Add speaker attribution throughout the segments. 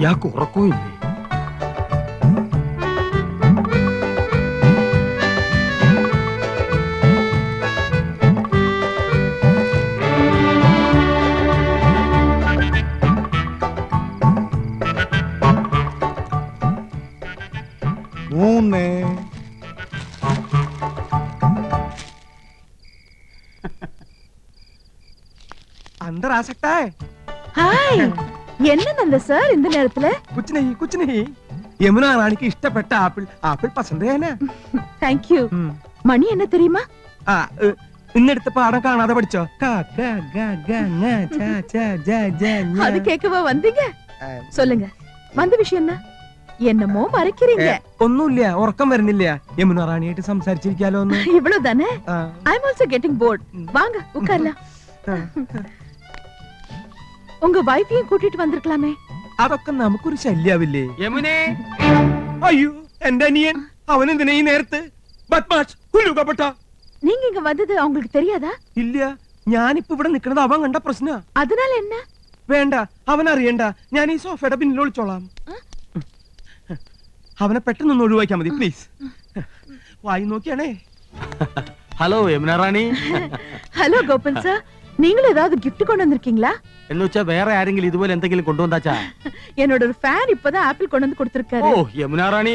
Speaker 1: ഇയാൾക്ക് ഉറക്കവുമില്ലേ?
Speaker 2: என்ன சார் இந்த நேரத்துல?
Speaker 1: कुछ नहीं யமுனா ராணிக்கு இஷ்டப்பட்ட ஆப்பிள் பசந்தே है ना?
Speaker 2: Thank you. மணி என்ன தெரியுமா?
Speaker 1: இன்னெடுத்த பாடம் காணாத படிச்சோ.
Speaker 2: அது கேட்கவா வந்தீங்க? சொல்லுங்க, வந்த விஷயம் என்ன? என்னமோ மறைக்கிறீங்க.
Speaker 1: ഒന്നുമില്ല, ഉറക്കം വരുന്നില്ല. യമുന റാണിയായിട്ട് സംസാരിച്ചിരിക്കാലോ ഒന്ന്.
Speaker 2: இவ்வளவுதானே? I am also getting bored. வாங்க உட்காரலாம். உங்க வைஃபையும் கூட்டிட்டு வந்திருக்கலாமே.
Speaker 1: അതൊക്കെ നമുക്കൊരു ശല്യാവില്ലേ?
Speaker 3: യമുനേ,
Speaker 1: അയ്യോ എന്റെ അനിയൻ, അവൻ എന്തിനാ ഈ നേരത്ത്? ബദ്മാഷ്, ഹുലുകപട്ട.
Speaker 2: நீங்க இங்க வந்தது அவங்களுக்கு தெரியாதா?
Speaker 1: ഇല്ല, ഞാനിപ്പോ ഇവിടെ നിൽക്കുന്നത് അവൻ കണ്ട പ്രശ്ന.
Speaker 2: அதனால என்ன?
Speaker 1: വേണ്ട, അവൻ അറിയണ്ട. ഞാൻ ഈ സോഫയുടെ പിന്നിൽ ഒളിച്ചോളാം. അവനെ പെട്ടെന്ന് ഒഴിവാക്കിയാ മതി പ്ലീസ്. വായി നോക്കിയാണേ.
Speaker 3: ഹലോ യമുന റാണി.
Speaker 2: ഹലോ ഗോപൻ സർ, நீங்களும் ஏதாவது கிஃப்ட் கொண்டு வந்திருக்கீங்களா?
Speaker 3: എന്ന് വെച്ചാ വേറെ ആരെങ്കിലും ഇതുപോലെ എന്തെങ്കിലും കൊണ്ടുവന്നാച്ചാ?
Speaker 2: என்னோட ஒரு ஃபேன் இப்பதான் ஆப்பிள் கொண்டு வந்து கொடுத்திருக்காரு.
Speaker 3: ഓ യമുന റാണി,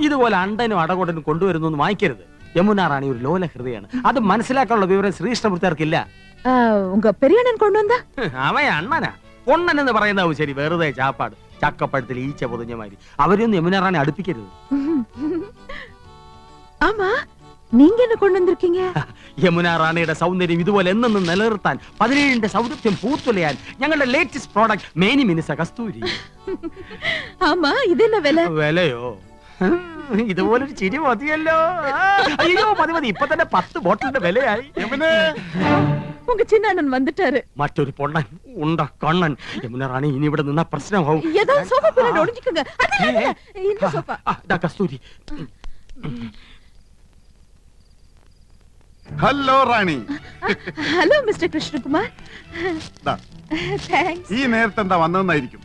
Speaker 3: ഇതുപോലെ അണ്ടനും അടകൊണ്ടനും കൊണ്ടുവരുന്നു വാങ്ങിക്കരുത്. യമുന റാണി ഒരു ലോല ഹൃദയാണ്. അത് മനസ്സിലാക്കാനുള്ള വിവരം ശ്രീകൃഷ്ണമൂർത്തിയാർക്കില്ല.
Speaker 2: உங்க பெரிய அண்ணன் கொண்டு வந்தா?
Speaker 3: അവൻ അണ്ണനാ. പൊണ്ണൻ എന്ന് പറയുന്നതാവും ശരി, വെറുതെ ചാപ്പാട്. ചക്കപ്പഴത്തിൽ ഈച്ച പൊതിഞ്ഞ മാതിരി. അവരൊന്നും യമുന റാണി അടുപ്പിക്കരുത്.
Speaker 2: ஆமா, நீங்க என்ன கொண்டு வந்திருக்கீங்க?
Speaker 3: യമുന റാണിയുടെ സൗന്ദര്യം ഇതുപോലെ എന്നെന്നും നിലനിർത്താൻ, 17ന്റെ സൗന്ദര്യം പൂത്തുലയാൻ ഞങ്ങളുടെ ലേറ്റസ്റ്റ് പ്രോഡക്റ്റ് മേനി മിനുസ കസ്തൂരി.
Speaker 2: ആമാ, ഇത് என்ன വില?
Speaker 3: വിലയോ? ഇതുപോലൊരു ചിരി മതിയല്ലോ. അയ്യോ മതി, ഇപ്പൊ തന്നെ 10 ബോട്ടിലിന്റെ വിലയായി.
Speaker 2: உங்க சின்ன அண்ணன் வந்துட்டாரு.
Speaker 3: മറ്റൊരു പൊണ്ണൻ ഉണ്ട കണ്ണൻ. യമുന റാണി ഇനി ഇവിടെ നിന്ന പ്രശ്നമാവും.
Speaker 2: ஏதாவது சோஃபா பின்னாடி ஒளிஞ்சுக்கங்க. இந்த sofa.
Speaker 3: Kasthuri.
Speaker 4: Hello Rani.
Speaker 2: Hello mister Krishnakumar. Thanks.
Speaker 4: ഈ നേരത്തെ എന്താ വന്നതെന്നായിരിക്കും.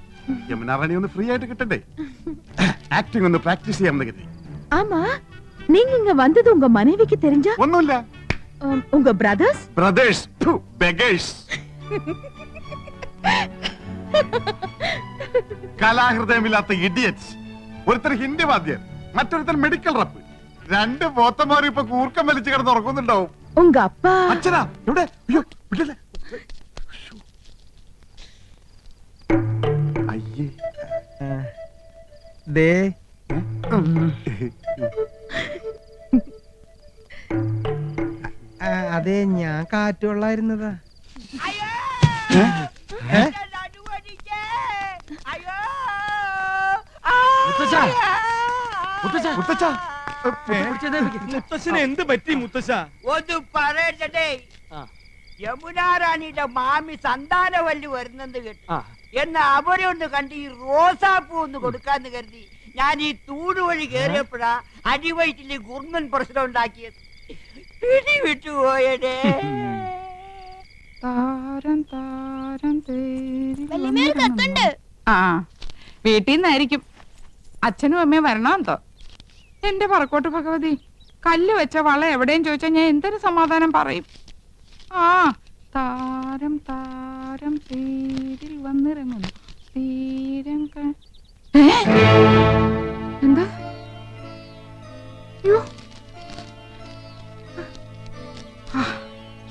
Speaker 4: യമുന റാണി ഒന്ന് ഫ്രീ ആയിട്ട് കിട്ടണ്ടേ? ആക്ടിംഗ് ഒന്ന് പ്രാക്ടീസ് ചെയ്യാമെന്ന് കരുതി.
Speaker 2: ஆமா, நீங்க இங்க வந்தது உங்க மனைவிக்கு தெரிஞ்சா?
Speaker 4: ഒന്നുമില്ല.
Speaker 2: உங்க பிரதர்ஸ்
Speaker 4: ബെഗേഴ്സ്. കലാഹൃദയമില്ലാത്ത ഇഡിയറ്റ്സ്. ഒരുത്തർ ഹിന്ദി വാദ്യർ, മറ്റൊരുത്തർ മെഡിക്കൽ റപ്പ്. 2 പോത്തന്മാരും ഇപ്പൊ കൂർക്കം വലിച്ചു കിടന്ന് ഉറങ്ങുന്നുണ്ടാവും.
Speaker 2: உங்க அப்பா?
Speaker 4: അച്ഛനാ എവിടെ? അയ്യോ വിടല്ലേ. അയ്യേ
Speaker 1: ദേ അതെ, ഞാൻ കാറ്റുകൊള്ളായിരുന്നതാ. മുത്തശ്ശന് എന്ത് പറ്റി മുത്തശ്ശ?
Speaker 5: ഒന്ന് പറയട്ടെ, യമുന റാണിയുടെ മാമി സന്താനവല്ലി വരുന്നെന്ന് കേട്ടു. എന്നെ അവരെ ഒന്ന് കണ്ട് ഈ റോസാപ്പൂ ഒന്ന് കൊടുക്കാന്ന് കരുതി ഞാൻ ഈ തൂട് വഴി കേറിയപ്പോഴാ അടിവയറ്റില് ഗുർമൻ പ്രശ്നം ഉണ്ടാക്കിയത്. പിടി വിട്ടുപോയടേ.
Speaker 6: വീട്ടിൽ നിന്നായിരിക്കും. അച്ഛനും അമ്മയും വരണമെന്തോ. എന്റെ പറക്കോട്ട് ഭഗവതി, കല്ല് വെച്ച വള എവിടെയും ചോദിച്ചാൽ ഞാൻ എന്തൊരു സമാധാനം പറയും. താരം താരം തേരിൽ വന്നിറങ്ങുന്നു തീരം. എന്താ?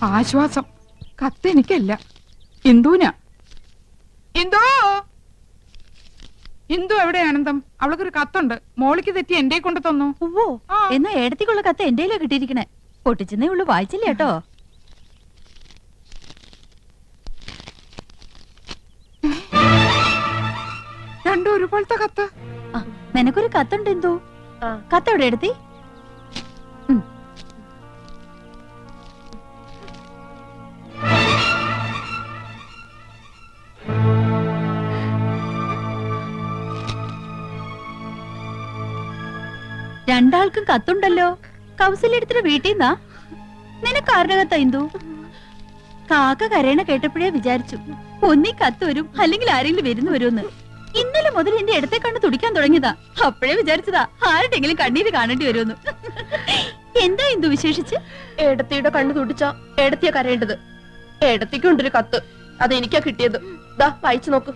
Speaker 6: ആശ്വാസം. കത്ത് എനിക്കല്ല, ഇന്ദുവിനാ. ഇന്ദു എവിടെ ആനന്ദം? അവൾക്കൊരു കത്തുണ്ട്. മോളിക്ക് തെറ്റി എന്റെ കൊണ്ട് തന്നു.
Speaker 2: ഓ, എന്നാ ഏടത്തിക്കുള്ള കത്ത് എന്റെയിലാ കിട്ടിയിരിക്കണേ. പൊട്ടിച്ചെന്നേ ഉള്ളു, വായിച്ചില്ല കേട്ടോ.
Speaker 6: രണ്ടും ഒരുപോലത്തെ കത്ത്.
Speaker 2: നിനക്കൊരു കത്തുണ്ട് എന്തോ? കത്ത് എവിടെ എടുത്തി? രണ്ടാൾക്കും കത്തുണ്ടല്ലോ. കൗസല്യടുത്തിട്ട് വീട്ടിൽ നിന്നാ? നിനക്ക് ആരുടെ കത്താ ഇന്ദു? കാക്ക കരയണ കേട്ടപ്പോഴേ വിചാരിച്ചു ഒന്നീ കത്ത് വരും, അല്ലെങ്കിൽ ആരെങ്കിലും വരുന്നു വരുമെന്ന്. ഇന്നലെ മുതൽ എന്റെ ഇടത്തെ കണ്ണ് തുടിക്കാൻ തുടങ്ങിയതാ. അപ്പോഴേ വിചാരിച്ചതാ ആരുടെങ്കിലും കണ്ണീര് കാണേണ്ടി വരുമെന്ന്. എന്താ എന്തു വിശേഷിച്ച്?
Speaker 7: ഏടത്തിയുടെ കണ്ണു തുടിച്ച ഏടത്തിയ കരയേണ്ടത്. ഏടത്തിക്കുണ്ടൊരു കത്ത്, അത് എനിക്കാ കിട്ടിയത്. ദാ വായിച്ചു നോക്ക്.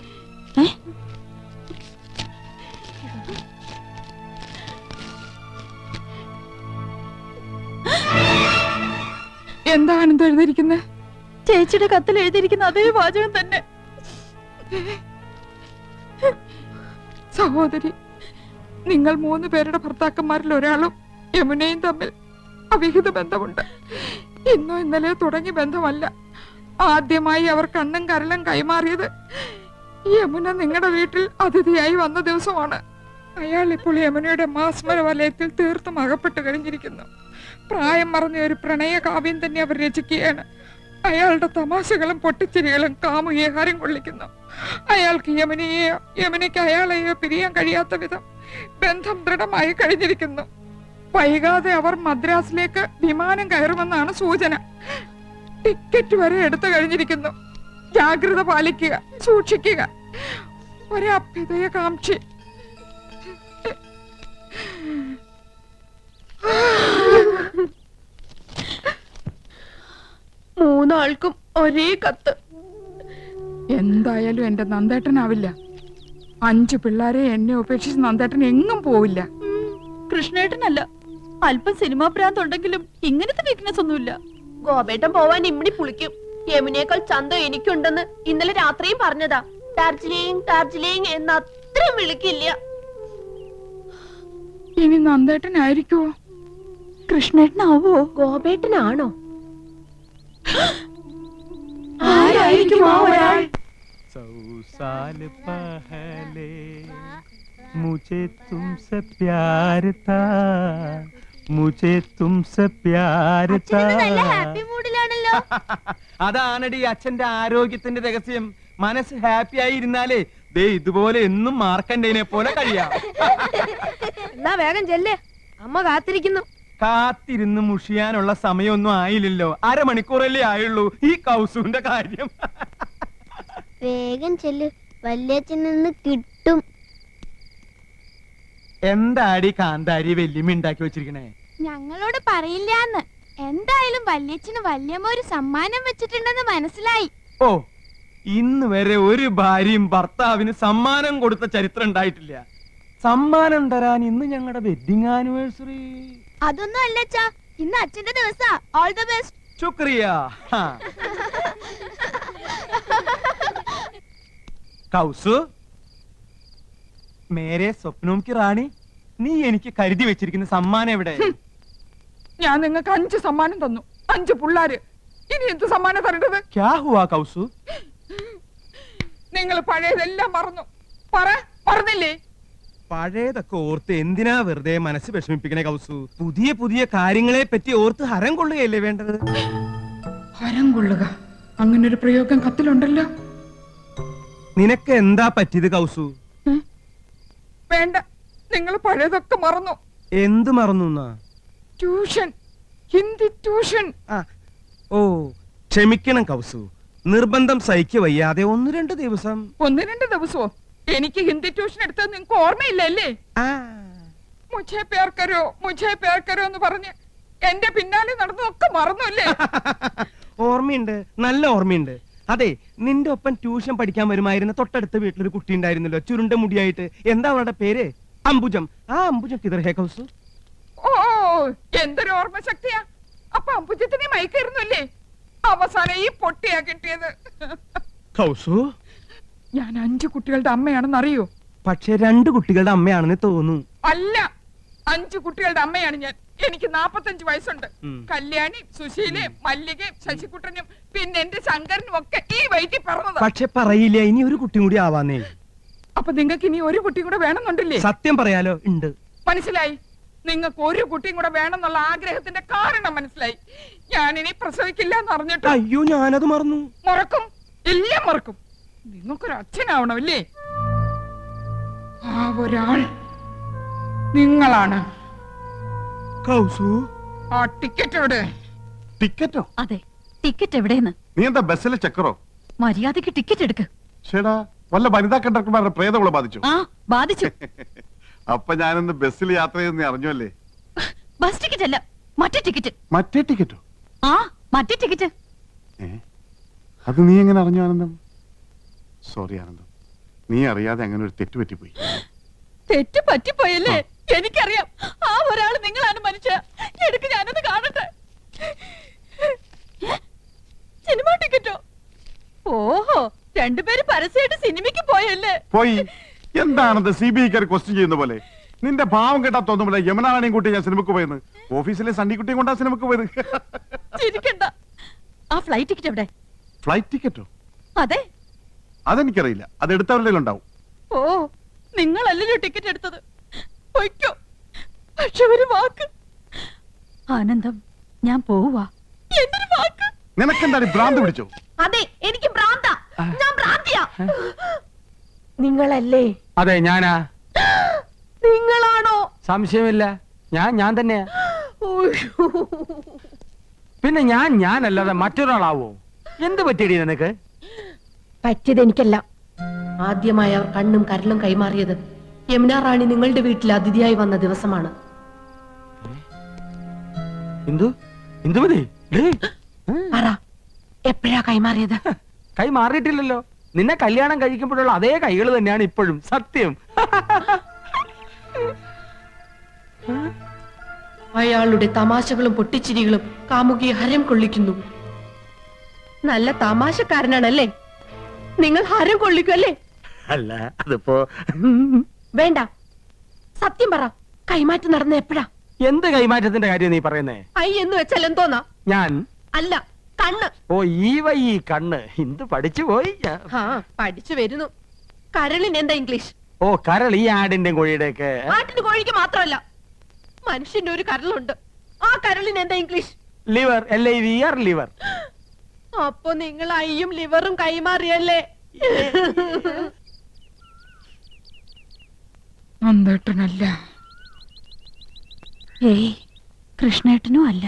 Speaker 6: എന്താ ആനന്ദം എഴുതിയിരിക്കുന്നത്?
Speaker 2: ചേച്ചിയുടെ കത്തിൽ എഴുതിയിരിക്കുന്ന അതേ വാചകം തന്നെ.
Speaker 6: സഹോദരി, നിങ്ങൾ 3 പേരുടെ ഭർത്താക്കന്മാരിൽ ഒരാളും യമുനയും തമ്മിൽ അവിഹിത ബന്ധമുണ്ട്. ഇന്നോ ഇന്നലെ തുടങ്ങിയ ബന്ധമല്ല. ആദ്യമായി അവർ കണ്ണും കരളും കൈമാറിയത് യമുന നിങ്ങളുടെ വീട്ടിൽ അതിഥിയായി വന്ന ദിവസമാണ്. അയാൾ ഇപ്പോൾ യമുനയുടെ മാസ്മര വലയത്തിൽ തീർത്തും അകപ്പെട്ട് കഴിഞ്ഞിരിക്കുന്നു. പ്രായം മറന്ന ഒരു പ്രണയ കാവ്യം തന്നെ അവർ രചിക്കുകയാണ്. അയാളുടെ തമാശകളും പൊട്ടിച്ചിരികളും കാമുകിയെ ഹരം കൊള്ളിക്കുന്നു. അയാൾക്ക് യമുനയെയോ യമുനയ്ക്ക് അയാളെയോ പിരിയാൻ കഴിയാത്ത വിധം ബന്ധം ദൃഢമായി കഴിഞ്ഞിരിക്കുന്നു. വൈകാതെ അവർ മദ്രാസിലേക്ക് വിമാനം കയറുമെന്നാണ് സൂചന. ടിക്കറ്റ് വരെ എടുത്തു കഴിഞ്ഞിരിക്കുന്നു. ജാഗ്രത പാലിക്കുക, സൂക്ഷിക്കുക. ഒരഭ്യുദയകാംക്ഷി.
Speaker 7: മൂന്നാൾക്കും ഒരേ കത്ത്.
Speaker 6: എന്തായാലും എന്റെ നന്ദേട്ടനാവില്ല. 5 പിള്ളേരെ എന്നെ ഉപേക്ഷിച്ച് നന്ദേട്ടൻ എങ്ങും പോവില്ല.
Speaker 2: കൃഷ്ണേട്ടനല്ല, അല്പം സിനിമാ ഭ്രാന്തുണ്ടെങ്കിലും ഇങ്ങനത്തെ വീക്ക്നെസ് ഒന്നുമില്ല.
Speaker 7: ഗോപേട്ടൻ പോവാൻ ഇമ്മിണി പുളിക്കും. യമുനേക്കാൾ ചന്തം എനിക്കുണ്ടെന്ന് ഇന്നലെ രാത്രിയും പറഞ്ഞതാ. ഡാർജിലിംഗ് ഡാർജിലിംഗ് എന്ന് അത്രയും വിളിക്കില്ല.
Speaker 6: ഇനി നന്ദേട്ടനായിരിക്കുവോ?
Speaker 2: കൃഷ്ണേട്ടനാവോ?
Speaker 7: ഗോപേട്ടനാണോ?
Speaker 2: ആരായിരിക്കും ആ ഒരാൾ?
Speaker 1: 100 साल पहले मुझे तुमसे प्यार था, मुझे तुमसे प्यार था.
Speaker 7: ഹാപ്പി മൂഡിലാണല്ലോ.
Speaker 1: അതാണടി അച്ഛന്റെ ആരോഗ്യത്തിന്റെ രഹസ്യം. മനസ്സ് ഹാപ്പി ആയി ഇരുന്നാലേ ദേ ഇതുപോലെ എന്നും മാർക്കണ്ടേനെ പോലെ കഴിയാം.
Speaker 7: എന്നാ വേഗം ചെല്ലേ, അമ്മ കാത്തിരിക്കുന്നു.
Speaker 1: കാത്തിരുന്ന് മുഷിയാനുള്ള സമയമൊന്നും ആയില്ലല്ലോ. 1/2 മണിക്കൂറല്ലേ ആയുള്ളൂ. ഈ കൗസുവിന്റെ കാര്യം.
Speaker 8: വേഗം ചെല്ല്, വല്യച്ഛൻ നിന്ന് കിട്ടും.
Speaker 1: എന്താടി കാന്താരി വെല്ലുമി ഉണ്ടാക്കി വെച്ചിരിക്കണേ?
Speaker 8: ഞങ്ങളോട് പറയില്ലാന്ന്. എന്തായാലും വല്യച്ഛന് വല്യമ്മ ഒരു സമ്മാനം വെച്ചിട്ടുണ്ടെന്ന് മനസ്സിലായി.
Speaker 1: ഓ, ഇന്ന് വരെ ഒരു ഭാര്യയും ഭർത്താവിന് സമ്മാനം കൊടുത്ത ചരിത്രം ഉണ്ടായിട്ടില്ല. സമ്മാനം തരാൻ ഇന്ന് ഞങ്ങളുടെ വെഡിങ് ആനിവേഴ്സറി.
Speaker 8: അതൊന്നും അല്ലച്ചാ, ഇന്ന് അച്ഛന്റെ ദിവസാ. All the best.
Speaker 1: ശുക്രിയ. കൗസു, മേരെ സ്വപ്നവും കി റാണി, നീ എനിക്ക് കരുതി വെച്ചിരിക്കുന്ന സമ്മാനം എവിടെ?
Speaker 6: ഞാൻ നിങ്ങൾക്ക് 5 സമ്മാനം തന്നു. 5 പിള്ളാര്. ഇനി എന്ത് സമ്മാനം തരേണ്ടത്?
Speaker 1: ക്യാ ഹുവാ കൗസു?
Speaker 6: നിങ്ങൾ പഴയതെല്ലാം മറന്നു. പറഞ്ഞില്ലേ?
Speaker 1: പഴയതൊക്കെ ഓർത്ത് എന്തിനാ വെറുതെ മനസ്സ് വിഷമിപ്പിക്കണേ കൗസു? പുതിയ പുതിയ കാര്യങ്ങളെ പറ്റി ഓർത്ത് ഹരം കൊള്ളുകയല്ലേ വേണ്ടത്?
Speaker 6: ഹരം കൊള്ളുക, അങ്ങനൊരു പ്രയോഗം കത്തിലുണ്ടല്ലോ.
Speaker 1: നിനക്ക് എന്താ പറ്റിയത് കൗസു?
Speaker 6: വേണ്ട, നിങ്ങൾ പഴയതൊക്കെ മറന്നു.
Speaker 1: എന്ത് മറന്നു?
Speaker 6: Tuition, Hindi tuition.
Speaker 1: ഓ, ക്ഷമിക്കണം കൗസു. നിർബന്ധം സഹിക്ക വയ്യാതെ 1-2 ദിവസം.
Speaker 6: 1-2 ദിവസമോ? എനിക്ക് ഹിന്ദി ട്യൂഷൻ എടുത്തത് നിങ്ങൾക്ക് ഓർമ്മയില്ലല്ലേ? മുझे प्यार करो, मुझे प्यार करो എന്ന് പറഞ്ഞ് എന്റെ പിന്നാലെ നടന്നതൊക്കെ മറന്നുല്ലേ?
Speaker 1: ഓർമ്മയുണ്ട്, നല്ല ഓർമ്മയുണ്ട്. അതെ, നിന്റെ ഒപ്പം ട്യൂഷൻ പഠിക്കാൻ വരുമായിരുന്ന തൊട്ടടുത്ത വീട്ടിലൊരു കുട്ടി ഉണ്ടായിരുന്നല്ലോ, ചുരുണ്ട മുടിയായിട്ട്. എന്താ അവളുടെ പേര്? അംബുജം. ആ അംബുജം കിതർ ഹേ കൗസു?
Speaker 6: ഓ, എന്തൊരു ഓർമ്മ ശക്തിയാ. അപ്പൊ അംബുജത്തിനെ മയക്കായിരുന്നല്ലേ? അവസാനം ഈ പൊട്ടിയാ കിട്ടിയത്.
Speaker 1: കൗസു,
Speaker 6: ഞാൻ 5 കുട്ടികളുടെ അമ്മയാണെന്ന് അറിയോ?
Speaker 1: പക്ഷെ 2 കുട്ടികളുടെ അമ്മയാണെന്ന് തോന്നുന്നു.
Speaker 6: അല്ല, 5 കുട്ടികളുടെ അമ്മയാണ് ഞാൻ. എനിക്ക് 45 വയസ്സുണ്ട്. കല്യാണി, സുശീലയും മല്ലികയും ശശികുട്ടനും പിന്നെ എന്റെ ശങ്കരനും ഒക്കെ ഈ വയറ്റിൽ പറഞ്ഞതാ.
Speaker 1: പക്ഷെ പറയില്ല, ഇനി ഒരു കുട്ടി കൂടി ആവാന്നേ.
Speaker 6: അപ്പൊ നിങ്ങൾക്ക് ഇനി ഒരു കുട്ടി കൂടെ വേണമെന്നുണ്ടല്ലേ?
Speaker 1: സത്യം പറയാലോ, ഉണ്ട്.
Speaker 6: മനസ്സിലായി. നിങ്ങൾക്ക് ഒരു കുട്ടിയും കൂടെ വേണമെന്നുള്ള ആഗ്രഹത്തിന്റെ കാരണം മനസ്സിലായി. ഞാനിനി പ്രസവിക്കില്ല എന്ന് അറിഞ്ഞിട്ട്.
Speaker 1: അയ്യോ, ഞാനത് മറന്നു.
Speaker 6: മറക്കും, എല്ലാം മറക്കും. നിങ്ങൾക്കൊരു അച്ഛനാവണമല്ലേ? ആ ഒരാൾ നിങ്ങളാണ്.
Speaker 1: കൗസു,
Speaker 6: ആ ടിക്കറ്റ് എവിടെ?
Speaker 4: ടിക്കറ്റോ?
Speaker 2: അതെ, ടിക്കറ്റ് എവിടെയെന്ന്.
Speaker 4: നീ എന്താ ബസ്സിലെ ചക്കറോ?
Speaker 2: മര്യാദക്ക് ടിക്കറ്റ് എടുക്ക്.
Speaker 4: ചേടാ, വല്ല വനിതാ കണ്ടക്ടർമാരുടെ പ്രേതവളെ ബാധിച്ചു.
Speaker 2: ആ ബാധിച്ചു.
Speaker 4: അപ്പൊ ഞാനിന്ന് ബസ്സിൽ യാത്ര ചെയ്തെന്ന് അറിഞ്ഞല്ലേ?
Speaker 2: ബസ് ടിക്കറ്റ് അല്ല, മറ്റേ ടിക്കറ്റ്.
Speaker 4: മറ്റേ ടിക്കറ്റോ?
Speaker 2: ആ മറ്റേ ടിക്കറ്റ്.
Speaker 4: അത് നീ എങ്ങനെ അറിഞ്ഞു ആനന്ദം? സോറി ആനന്ദം, നീ അറിയാതെ അങ്ങനെ ഒരു തെറ്റ് പറ്റിപ്പോയി.
Speaker 2: തെറ്റ് പറ്റിപ്പോയല്ലേ? എനിക്കറിയാം. ആ ഒരാള് നിങ്ങളാണ് മനുഷ്യ. എടുക്ക്, ഞാനത് കാണട്ടെ. സിനിമ ടിക്കറ്റോ? ഓഹോ, രണ്ടുപേരും പരസ്യമായിട്ട് സിനിമയ്ക്ക് പോയല്ലേ?
Speaker 4: പോയി. എന്താണെന്ന് CBI ക്വസ്റ്റ്യൻ ചെയ്യുന്ന പോലെ. നിന്റെ ഭാവം കേട്ടാ തോന്നുമ്പോൾ യമുനാറാണിയും കൂട്ടി ഞാൻ സിനിമക്ക് പോയെന്ന്. ഓഫീസിലെ സണ്ണിക്കുട്ടിയും കൊണ്ടാ സിനിമക്ക് പോയത്.
Speaker 2: ചിരിക്കണ്ട. ആ ഫ്ലൈറ്റ് ടിക്കറ്റ് എവിടെ?
Speaker 4: ഫ്ലൈറ്റ് ടിക്കറ്റോ?
Speaker 2: അതെ.
Speaker 4: അതെനിക്കറിയില്ല, അത് എടുത്തവരുടെ ഉണ്ടാവും.
Speaker 2: ഓ, നിങ്ങളല്ലല്ലോ ടിക്കറ്റ് എടുത്തത്. പൊയ്ക്കോ. പക്ഷെ ഒരു വാക്ക്. ആനന്ദം, ഞാൻ പോവാ. എന്തൊരു വാക്ക്?
Speaker 4: നിനക്കെന്താണ് ഭ്രാന്ത് പിടിച്ചോ?
Speaker 7: അതെ, എനിക്ക് ഭ്രാന്താ. ഞാൻ ഭ്രാന്തിയാ. നിങ്ങളല്ലേ?
Speaker 3: അതെ, ഞാനാ.
Speaker 7: നിങ്ങളാണോ?
Speaker 3: സംശയമില്ല, ഞാൻ തന്നെയാ. പിന്നെ ഞാനല്ലാതെ മറ്റൊരാളാവോ? എന്ത് പറ്റിയടി നിനക്ക്?
Speaker 7: പറ്റിയത് എനിക്കല്ല. ആദ്യമായി അവർ കണ്ണും കരലും കൈമാറിയത് യമുന റാണി നിങ്ങളുടെ വീട്ടിൽ അതിഥിയായി വന്ന ദിവസമാണ്.
Speaker 3: ഇന്ദുമതി,
Speaker 7: പറ, എപ്പോഴാ കൈമാറിയത്?
Speaker 3: കൈ മാറിയിട്ടില്ലല്ലോ. നിന്നെ കല്യാണം കഴിക്കുമ്പോഴുള്ള അതേ കൈകൾ തന്നെയാണ് ഇപ്പോഴും. സത്യം.
Speaker 7: അയാളുടെ തമാശകളും പൊട്ടിച്ചിരികളും കാമുകിയെ ഹരം കൊള്ളിക്കുന്നു. നല്ല തമാശക്കാരനാണല്ലേ? നിങ്ങൾ ഹരം കൊള്ളിക്കുമല്ലേ?
Speaker 3: അല്ല, അതിപ്പോ
Speaker 7: വേണ്ട, സത്യം പറ. കൈമാറ്റം നടന്ന എപ്പോഴാ?
Speaker 3: എന്ത് കൈമാറ്റത്തിന്റെ കാര്യം നീ പറയുന്നേ?
Speaker 7: ഐ എന്ന് വെച്ചാൽ എന്തോന്നാ?
Speaker 3: ഞാൻ
Speaker 7: അല്ല, കണ്ണ്.
Speaker 3: ഓ, ഈ കണ്ണ്. ഇന്ത് പഠിച്ചു പോയി.
Speaker 7: ആ, പഠിച്ചു വരുന്നു. കരളിന് എന്താ ഇംഗ്ലീഷ്?
Speaker 3: ഓ, കരൾ. ഈ ആടിന്റെ കോഴിയുടെ ഒക്കെ.
Speaker 7: ആട്ടിന് കോഴിക്ക് മാത്രമല്ല, മനുഷ്യന്റെ ഒരു കരളുണ്ട്. ആ കരളിന് എന്താ ഇംഗ്ലീഷ്?
Speaker 3: ലിവർ. LIVR, liver.
Speaker 7: അപ്പൊ നിങ്ങൾ ഐയും ലിവറും കൈമാറിയല്ലേ?
Speaker 6: നന്ദേട്ടനല്ല.
Speaker 2: ഏയ്, കൃഷ്ണേട്ടനും അല്ല.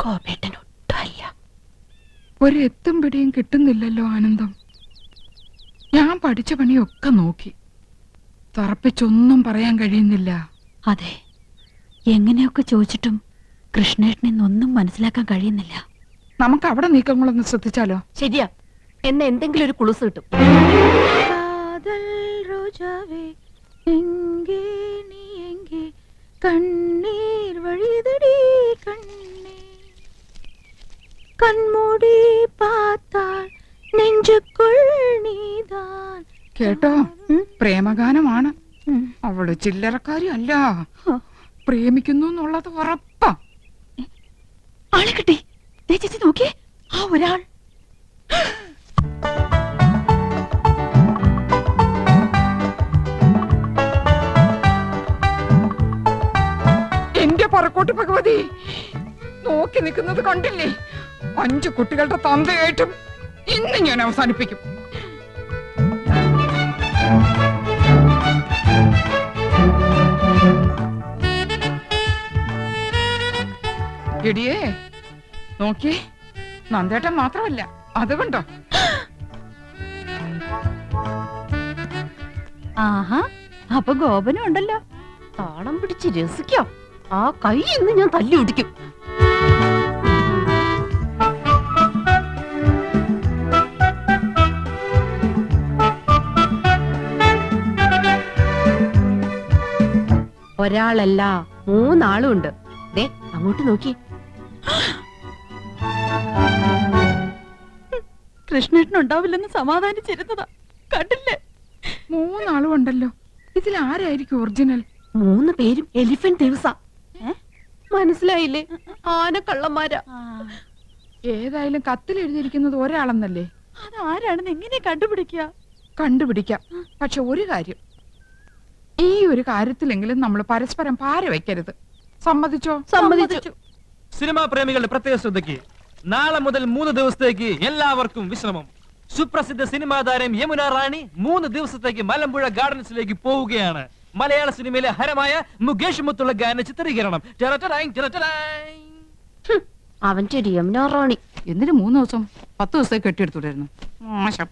Speaker 7: കോപേട്ടനൊട്ടല്ല.
Speaker 6: ഒരു എത്തും പിടിയും കിട്ടുന്നില്ലല്ലോ ആനന്ദം. ഞാൻ പഠിച്ച പണിയൊക്കെ നോക്കി, തറപ്പിച്ചൊന്നും പറയാൻ കഴിയുന്നില്ല.
Speaker 2: അതെ, എങ്ങനെയൊക്കെ ചോദിച്ചിട്ടും കൃഷ്ണേട്ടനെന്നൊന്നും മനസ്സിലാക്കാൻ കഴിയുന്നില്ല.
Speaker 6: നമുക്ക് അവിടെ നീക്കങ്ങളൊന്ന് ശ്രദ്ധിച്ചാലോ?
Speaker 7: ശരിയാ, എന്നെ എന്തെങ്കിലും ഒരു കുളുസ് കിട്ടും.
Speaker 2: കണ്ണീർ വഴിതടി കണ്ണേ, കൺമൂടി പാത്താൽ നെഞ്ചുക്കുൾ നീതാൻ.
Speaker 6: കേട്ടോ, പ്രേമഗാനമാണ്. അവള് ചില്ലറക്കാരി അല്ല, പ്രേമിക്കുന്നു എന്നുള്ളത് ഉറപ്പാ.
Speaker 2: ആളെ കിട്ടി. ചേച്ചി നോക്കിയേ, ആ ഒരാൾ.
Speaker 6: എന്റെ പറക്കോട്ട് ഭഗവതി, നോക്കി നിൽക്കുന്നത് കണ്ടില്ലേ? 5 കുട്ടികളുടെ തന്തയായിട്ടും ഇന്ന് ഞാൻ അവസാനിപ്പിക്കും. എടിയേ, നോക്കിയേ, നന്ദേട്ടൻ മാത്രമല്ല, അത് കണ്ടോ?
Speaker 2: ആഹാ, അപ്പൊ ഗോപനും ഉണ്ടല്ലോ.
Speaker 7: താളം പിടിച്ച് രസിക്കാം. ആ കൈ ഇന്ന് ഞാൻ തല്ലി ഒടിക്കും. ഒരാളല്ല, 3 ആളും ഉണ്ട്. ദേ, അങ്ങോട്ട് നോക്കി.
Speaker 2: കൃഷ്ണേട്ടൻ ഉണ്ടാവില്ലെന്ന് സമാധാനിച്ചിരുന്നതാ, കണ്ടില്ലേ?
Speaker 6: 3 ആളും ഉണ്ടല്ലോ. ഇതിൽ ആരായിരിക്കും ഒറിജിനൽ?
Speaker 7: 3 പേരും എലിഫന്റ് ദിവസ. മനസ്സിലായില്ലേ? ആനക്കള്ളന്മാരാ.
Speaker 6: ഏതായാലും കത്തിൽ എഴുതിയിരിക്കുന്നത് ഒരാളെന്നല്ലേ?
Speaker 2: അതാരാണെന്ന് എങ്ങനെ
Speaker 6: കണ്ടുപിടിക്കാം. പക്ഷെ ഒരു കാര്യം, ഈ ഒരു കാര്യത്തിലെങ്കിലും നമ്മൾ പരസ്പരം പാര വെക്കരുത്. സമ്മതിച്ചോ?
Speaker 7: സമ്മതിച്ചു.
Speaker 9: സിനിമാ പ്രേമികളുടെ പ്രത്യേക ശ്രദ്ധയ്ക്ക് നാളെ മുതൽ 3 ദിവസത്തേക്ക് എല്ലാവർക്കും വിശ്രമം. സുപ്രസിദ്ധ സിനിമാ താരം യമുന റാണി 3 ദിവസത്തേക്ക് മലമ്പുഴ ഗാർഡൻസിലേക്ക് പോവുകയാണ്. മലയാള സിനിമയിലെ ഹരമായ മുകേഷ് മുത്തുള്ള ഗാന ചിത്രീകരണം.
Speaker 7: അവന്റെ യമുന റാണി
Speaker 6: എന്തിനു 3 ദിവസം 10 ദിവസത്തേക്ക് കെട്ടിയെടുത്തുവിടായിരുന്നു. മോശം.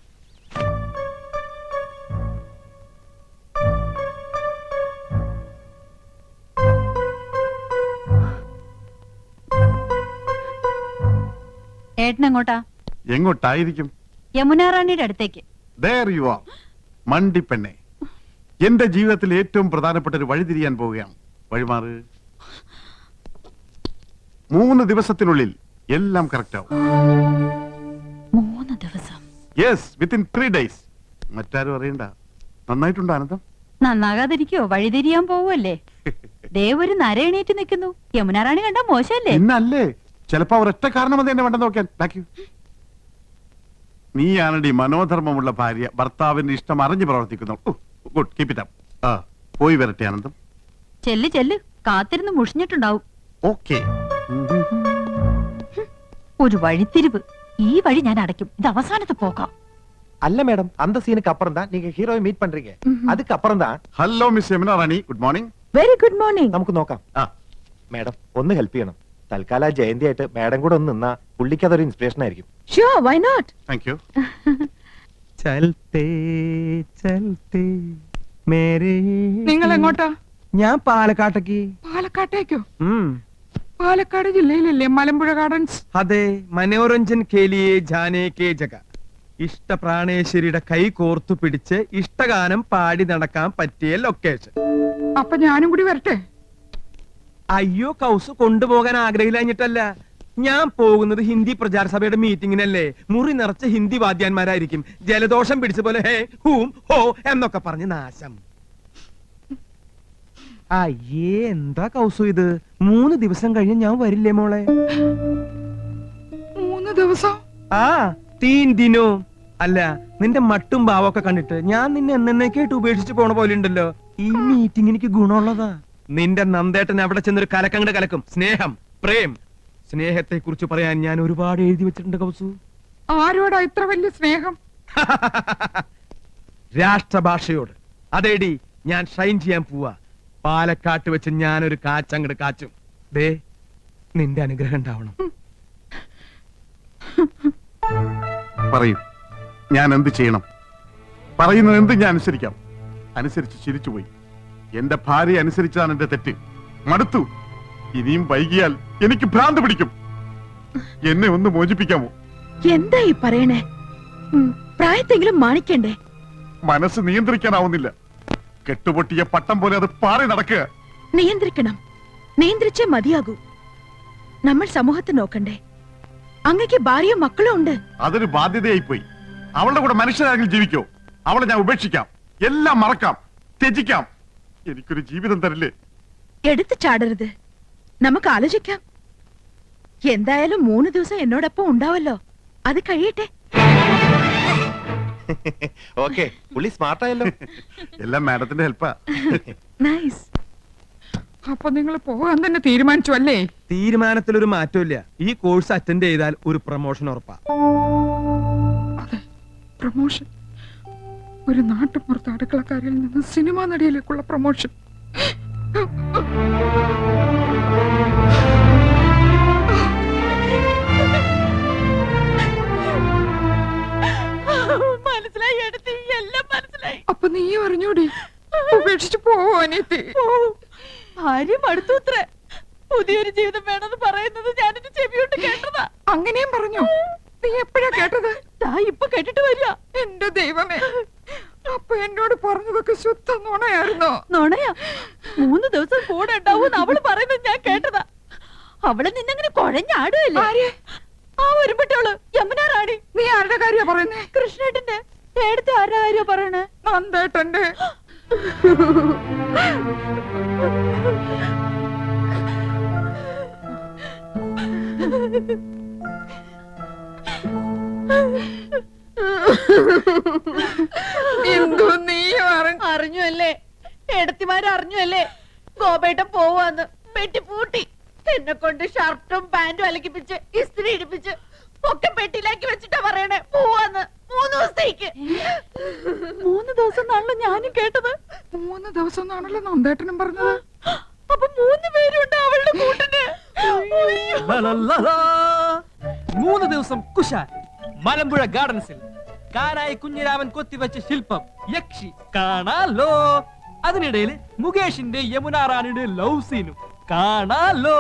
Speaker 2: ഏട്ടൻ എങ്ങോട്ടാ?
Speaker 4: എങ്ങോട്ടായിരിക്കും?
Speaker 2: യമുന റാണിയുടെ അടുത്തേക്ക്.
Speaker 4: There you are. മണ്ടിപ്പെണ്ണെ, എന്റെ ജീവിതത്തിൽ ഏറ്റവും പ്രധാനപ്പെട്ട ഒരു വഴി തിരിയാൻ പോവുകയാണ്. വഴിമാറ്. 3 ദിവസത്തിനുള്ളിൽ എല്ലാം കറക്റ്റ് ആവും.
Speaker 2: 3 ദിവസം?
Speaker 4: Yes, within 3 days. മറ്റാരും അറിയണ്ട. നന്നായിട്ടുണ്ടോ ആനന്ദം?
Speaker 2: നന്നാകാതിരിക്കോ? വഴിതിരിയാൻ പോവല്ലേ? ദേവൊരു നരയണീറ്റ് നിൽക്കുന്നു. യമുന റാണി കണ്ട മോശമല്ലേ?
Speaker 4: ഇന്നല്ലേ, ചിലപ്പോ അവർ ഒറ്റ കാരണം അത് എന്നെ വേണ്ട നോക്കാൻ. നീയാണടി മനോധർമ്മമുള്ള ഭാര്യ, ഭർത്താവിന്റെ ഇഷ്ടം അറിഞ്ഞു പ്രവർത്തിക്കുന്നു. Good, keep it up. പോയി വരട്ടെ ആനന്ദം.
Speaker 2: ചെല്ല് ചെല്ല്, കാത്തിരുന്ന് മുഷിഞ്ഞിട്ടുണ്ടാവും.
Speaker 4: ഓക്കേ.
Speaker 2: ഒരു വഴിത്തിരിവ്. ഈ വഴി ഞാൻ അടയ്ക്കും. ഇത് അവസാനത്തെ പോക്കാം.
Speaker 10: அல்ல மேடம், அந்த சீனுக்கு அப்புறம் தான் நீங்க ஹீரோவை மீட் பண்றீங்க. அதுக்கு அப்புறம் தான்.
Speaker 4: Hello miss Yamuna Rani, good morning.
Speaker 2: Very good morning.
Speaker 10: നമുക്ക് നോക്കാം. മേഡം ഒന്ന് ഹെൽപ്പ് ചെയ്യണം. തൽക്കാല ജയന്തി ആയിട്ട് മേഡം കൂടെ ഒന്ന് നിന്നാ പുള്ളിക്ക് അതൊരു ഇൻസ്പിറേഷൻ ആയിരിക്കും.
Speaker 2: Sure, why not?
Speaker 4: Thank you.
Speaker 1: ചൽത്തേ ചൽത്തേ മേരേ.
Speaker 6: നിങ്ങൾ എങ്ങോട്ടാ?
Speaker 1: ഞാൻ പാലക്കാട്ടേക്ക്.
Speaker 6: പാലക്കാട്ടേക്കോ? പാലക്കാട് ജില്ലയിലല്ലേ മലമ്പുഴ ഗാർഡൻസ്?
Speaker 1: അതെ, മനോരഞ്ജൻ കേലിയെ ജാനേ കേ ജഗ. ഇഷ്ടപ്രാണേശ്വരിയുടെ കൈ കോർത്തു പിടിച്ച് ഇഷ്ടഗാനം പാടി നടക്കാൻ പറ്റിയ ലൊക്കേഷൻ.
Speaker 6: അപ്പൊ ഞാനും കൂടി വരട്ടെ?
Speaker 1: അയ്യോ കൗസ്, കൊണ്ടുപോകാൻ ആഗ്രഹിച്ചിട്ടല്ല. ഞാൻ പോകുന്നത് ഹിന്ദി പ്രചാര സഭയുടെ മീറ്റിങ്ങിനല്ലേ. മുറി നിറച്ച ഹിന്ദി വാദ്യാന്മാരായിരിക്കും. ജലദോഷം പിടിച്ച പോലെ ഹേ ഹൂം ഹോ എന്നൊക്കെ പറഞ്ഞ് നാശം. അയ്യേ, എന്താ കൗസു ഇത്? 3 ദിവസം കഴിഞ്ഞ് ഞാൻ വരില്ലേ മോളെ?
Speaker 6: 3 ദിവസം?
Speaker 1: ആ, 3 ദിനോ. അല്ല, നിന്റെ മട്ടും ഭാവമൊക്കെ കണ്ടിട്ട് ഞാൻ നിന്നെ എന്നേക്കായിട്ട് ഉപേക്ഷിച്ച് പോണ പോലെ ഉണ്ടല്ലോ. ഈ മീറ്റിംഗ് എനിക്ക് ഗുണമുള്ളതാ. നിന്റെ നന്ദേട്ടൻ അവിടെ ചെന്നൊരു കലക്കങ്ങട് കലക്കും. സ്നേഹം, പ്രേം. സ്നേഹത്തെ കുറിച്ച് പറയാൻ ഞാൻ ഒരുപാട് എഴുതി വെച്ചിട്ടുണ്ട് കൗസു.
Speaker 6: ആരോടാ ഇത്ര വലിയ സ്നേഹം?
Speaker 1: രാഷ്ട്രഭാഷയോട്. അതേടി, ഞാൻ ഷൈൻ ചെയ്യാൻ പോവാ. പാലക്കാട്ട് വെച്ച് ഞാനൊരു കാച്ചങ്ങട് കാച്ചും. ദേ, നിന്റെ അനുഗ്രഹം ഉണ്ടാവണം.
Speaker 4: പറയൂ, ഞാൻ എന്ത് ചെയ്യണം? പറയുന്നത് എന്ത് ഞാൻ അനുസരിക്കാം. അനുസരിച്ച് ചിരിച്ചുപോയി. എന്റെ ഭാര്യ അനുസരിച്ചതാണ് എന്റെ തെറ്റ്. മടുത്തു. ഇനിയും വൈകിയാൽ എനിക്ക് ഭ്രാന്ത് പിടിക്കും. എന്നെ ഒന്ന് മോചിപ്പിക്കാമോ?
Speaker 2: എന്താ ഈ പറയണേ? പ്രായത്തെങ്കിലും മാണിക്കണ്ടേ?
Speaker 4: മനസ്സ് നിയന്ത്രിക്കാനാവുന്നില്ല. കെട്ടുപൊട്ടിയ പട്ടം പോലെ അത് പാറി നടക്കുക.
Speaker 2: നിയന്ത്രിക്കണം. നിയന്ത്രിച്ചേ മതിയാകൂ. നമ്മൾ സമൂഹത്തെ നോക്കണ്ടേ? അങ്ങക്ക് ഭാര്യയും മക്കളും ഉണ്ട്.
Speaker 4: അതൊരു ബാധ്യതയായി പോയി. അവളുടെ കൂടെ മനുഷ്യരാരെങ്കിലും ജീവിക്കോ? അവളെ ഞാൻ ഉപേക്ഷിക്കാം, എല്ലാം മറക്കാം, ത്യജിക്കാം. എനിക്കൊരു ജീവിതം തരില്ലേ?
Speaker 2: എടുത്തു ചാടരുത്. നമുക്ക് ആലോചിക്കാം. എന്തായാലും 3 ദിവസം എന്നോടൊപ്പം ഉണ്ടാവല്ലോ. അത് കഴിയട്ടെ.
Speaker 10: ഓക്കെ, പുള്ളി സ്മാർട്ടായല്ലോ.
Speaker 4: എല്ലാം മാഡത്തിന്റെ ഹെൽപ്പാ.
Speaker 2: നൈസ്.
Speaker 6: അപ്പൊ നിങ്ങൾ പോകാൻ തന്നെ തീരുമാനിച്ചു അല്ലേ?
Speaker 1: തീരുമാനത്തിലൊരു മാറ്റമില്ല. ഈ കോഴ്സ് അറ്റൻഡ് ചെയ്താൽ ഒരു പ്രൊമോഷൻ ഉറപ്പാ.
Speaker 6: അതെ, പ്രൊമോഷൻ. ഒരു നാട്ടുപുറത്ത് അടുക്കളക്കാരിൽ നിന്ന് സിനിമാ നടിയിലേക്കുള്ള പ്രൊമോഷൻ.
Speaker 2: മനസ്സിലായി എടുത്തി, എല്ലാം മനസ്സിലായി.
Speaker 6: അപ്പൊ നീ അറിഞ്ഞൂടി? ഉപേക്ഷിച്ചു പോവോ അനിയത്തി?
Speaker 2: ഭാര്യ മടുത്തൂത്രേ. പുതിയൊരു ജീവിതം വേണമെന്ന് പറയുന്നത് ഞാനെന്റെ ചെവിയോട്ട് കേട്ടതാ.
Speaker 6: അങ്ങനെയും പറഞ്ഞു? നീ എപ്പോഴാ കേട്ടത്?
Speaker 2: ഇപ്പൊ കേട്ടിട്ട് വരിക.
Speaker 6: എന്റെ ദൈവമേ, അപ്പൊ എന്നോട് പറഞ്ഞതൊക്കെ ശുദ്ധ നുണയായിരുന്നോ?
Speaker 2: നുണയാ? 3 ദിവസം കൂടെ ഉണ്ടാവും അവള് പറയുന്നത് ഞാൻ കേട്ടതാ. അവള് നിന്നങ്ങനെ കുഴഞ്ഞാടുകയല്ലേ? ആ ഒരുപെട്ടവള് യമുന റാണി.
Speaker 6: നീ ആരുടെ കാര്യ പറയുന്നേ?
Speaker 2: കൃഷ്ണേട്ടന്റെ. എടുത്ത് ആരുടെ കാര്യ പറയണേ?
Speaker 6: നന്ദേട്ടന്റെ. എന്തോ നീ
Speaker 7: അറിഞ്ഞു അല്ലേ? എടുത്തിമാരറിഞ്ഞു അല്ലേ? ഗോപേട്ടൻ പോവാന്ന്. പെട്ടി പൂട്ടി. എന്നെ കൊണ്ട് ഷർട്ടും പാന്റും അലക്കിപ്പിച്ച് ഇസ്ത്രി ഇടിപ്പിച്ച് ഒക്കെ പെട്ടിയിലാക്കി വെച്ചിട്ടാ പറയണേ പോവാന്ന്. 3 ദിവസത്തേക്ക്.
Speaker 2: 3 ദിവസം എന്നാണല്ലോ ഞാനും കേട്ടത്.
Speaker 6: 3 ദിവസം എന്നാണല്ലോ നന്ദേട്ടനും പറഞ്ഞത്.
Speaker 2: അപ്പൊ 3 പേരുണ്ട് അവളുടെ കൂട്ടിന്.
Speaker 9: 3 ദിവസം കുശാൽ മലമ്പുഴ ഗാർഡൻസിൽ കാനായി കുഞ്ഞിരാമൻ കൊത്തിവെച്ച ശില്പം യക്ഷി കാണാലോ. അതിനിടയിൽ മുകേഷിന്റെ യമുന റാണിയുടെ ലവ് സീനും കാണാലോ.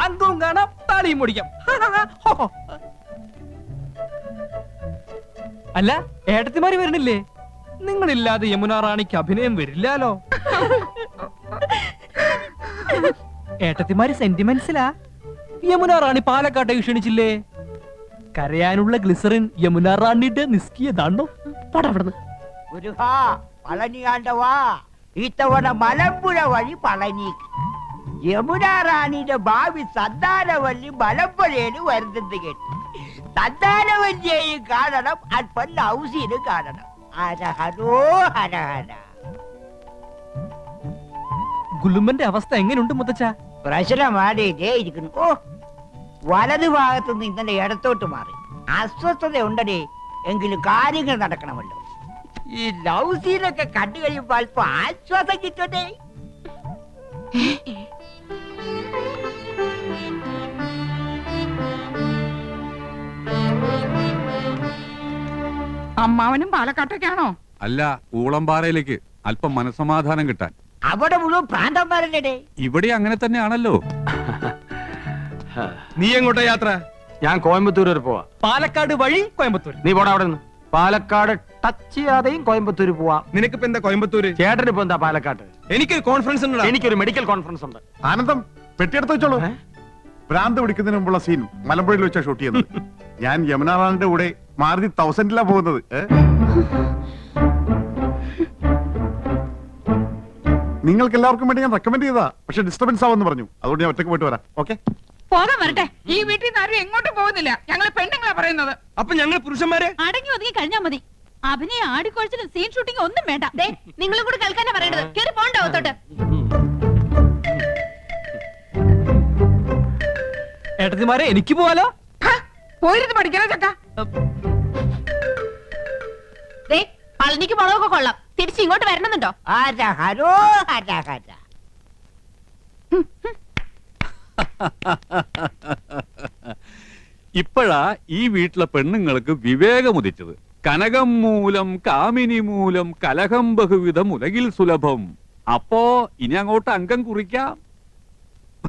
Speaker 9: അന്തവും കാണാം, താളിയും മുടിക്കാം. അല്ല, ഏട്ടത്തിമാര് വരണില്ലേ? നിങ്ങളില്ലാതെ യമുന റാണിക്ക് അഭിനയം വരില്ലാലോ. ഏട്ടത്തിമാര് സെന്റിമെന്റ്സിലാ. യമുന റാണി പാലക്കാട്ടെ ക്ഷണിച്ചില്ലേ? കരയാനുള്ള ഗ്ലിസറിൻ യമുന റാണിയുടെ നിസ്കിയതാണോ? പടവിടുന്ന്
Speaker 5: മുരുകാ, പളനിയാണ്ടവാ, ഇത്തവണ മലമ്പുഴ വഴി പളനിക്ക്. യമുന റാണിയുടെ ഭാവി സന്താനവല്ലി മലമ്പുഴയിൽ വരുന്നത് കേട്ടു. സന്താനവല്ലിയെയും കാണണം, അല്പം ലൗസീനും കാണണം. ഹരഹരോ ഹരഹര.
Speaker 9: ഗുലുമന്റെ അവസ്ഥ എങ്ങനെയുണ്ട് മുത്തച്ഛ?
Speaker 5: പ്രശ്നമാടേ ഇരിക്കുന്നു. ഓ, വലതു ഭാഗത്തുനിന്ന് ഇന്നലെ ഇടത്തോട്ട് മാറി. അസ്വസ്ഥത ഉണ്ടടേ, എങ്കിലും കാര്യങ്ങൾ നടക്കണമല്ലോ. ഈ ലവ് സീനൊക്കെ കണ്ടു കഴിയുമ്പോൾ അല്പം ആശ്വാസം കിട്ടട്ടെ.
Speaker 6: അമ്മാവനും പാലക്കാട്ടേക്കാണോ?
Speaker 11: അല്ല, ഊളംപാറയിലേക്ക് അല്പം മനസമാധാനം കിട്ടാൻ.
Speaker 5: അവിടെ മുഴുവൻ പ്രാന്തന്മാരല്ലേ?
Speaker 11: ഇവിടെ അങ്ങനെ തന്നെയാണല്ലോ.
Speaker 1: നീ എങ്ങോട്ടാ യാത്ര?
Speaker 3: ഞാൻ കോയമ്പത്തൂർ വരെ പോവാ.
Speaker 9: പാലക്കാട് വഴി കോയമ്പത്തൂർ.
Speaker 3: നീ പോടാ അവിടെ നിന്ന്. പാലക്കാട് ടച്ച് ചെയ്യാതെയും കോയമ്പത്തൂർ പോവാ.
Speaker 1: നിനക്കിപ്പോ എന്താ കോയമ്പത്തൂര്?
Speaker 3: ചേട്ടന് ഇപ്പൊ എന്താ പാലക്കാട്?
Speaker 1: എനിക്കൊരു കോൺഫറൻസ് ഉണ്ട്.
Speaker 3: എനിക്കൊരു മെഡിക്കൽ കോൺഫറൻസ് ഉണ്ട്.
Speaker 4: ആനന്ദം, പെട്ടിയെടുത്ത് വെച്ചോളൂ. ഭ്രാന്ത് പിടിക്കുന്നതിന് മുമ്പുള്ള സീൻ മലമ്പുഴയിൽ വെച്ചാ ഷൂട്ട് ചെയ്യുന്നത്. ഞാൻ യമുന റാണിന്റെ കൂടെ മാരുതി 1000 പോകുന്നത്. നിങ്ങൾക്ക് എല്ലാവർക്കും വേണ്ടി ഞാൻ റെക്കമെൻഡ് ചെയ്താ, പക്ഷെ ഡിസ്റ്റർബൻസ് ആവെന്ന് പറഞ്ഞു. അതുകൊണ്ട് ഞാൻ ഒറ്റയ്ക്ക് പോയിട്ട് വരാം. ഓക്കെ,
Speaker 2: പോകാൻ വരട്ടെ.
Speaker 6: ഈ വീട്ടിൽ നിന്ന് ആരും എങ്ങോട്ടും പോകുന്നില്ല. ഞങ്ങൾ പെണ്ണുങ്ങളാ പറയുന്നത്.
Speaker 1: അപ്പൊ ഞങ്ങൾ പുരുഷന്മാരെ
Speaker 2: അടങ്ങി ഒതുങ്ങി കഴിഞ്ഞാ മതി. അഭിനയ ആടിക്കൊഴിച്ചിലും സീൻ ഷൂട്ടിംഗ് ഒന്നും വേണ്ട.
Speaker 7: നിങ്ങളും കൂടി കേൾക്കാനാ പറയണത്. കേറി പോണ്ടോ അകത്തോട്ട്?
Speaker 9: ഏട്ടത്തിമാരെ, എനിക്ക് പോവാലോ.
Speaker 6: പോയിരുന്നു പഠിക്കണ ചക്ക.
Speaker 7: പളനിക്ക് മുളകൊക്കെ കൊള്ളാം. തിരിച്ച് ഇങ്ങോട്ട് വരണമെന്നുണ്ടോ?
Speaker 5: ഹരഹരോ ഹരഹര.
Speaker 11: ഇപ്പോഴാ ഈ വീട്ടിലെ പെണ്ണുങ്ങൾക്ക് വിവേകമുദിച്ചത്. കനകം മൂലം കാമിനി മൂലം കലഹം ബഹുവിധം ഉലകിൽ സുലഭം. അപ്പോ ഇനി അങ്ങോട്ട് അംഗം കുറിക്കാം.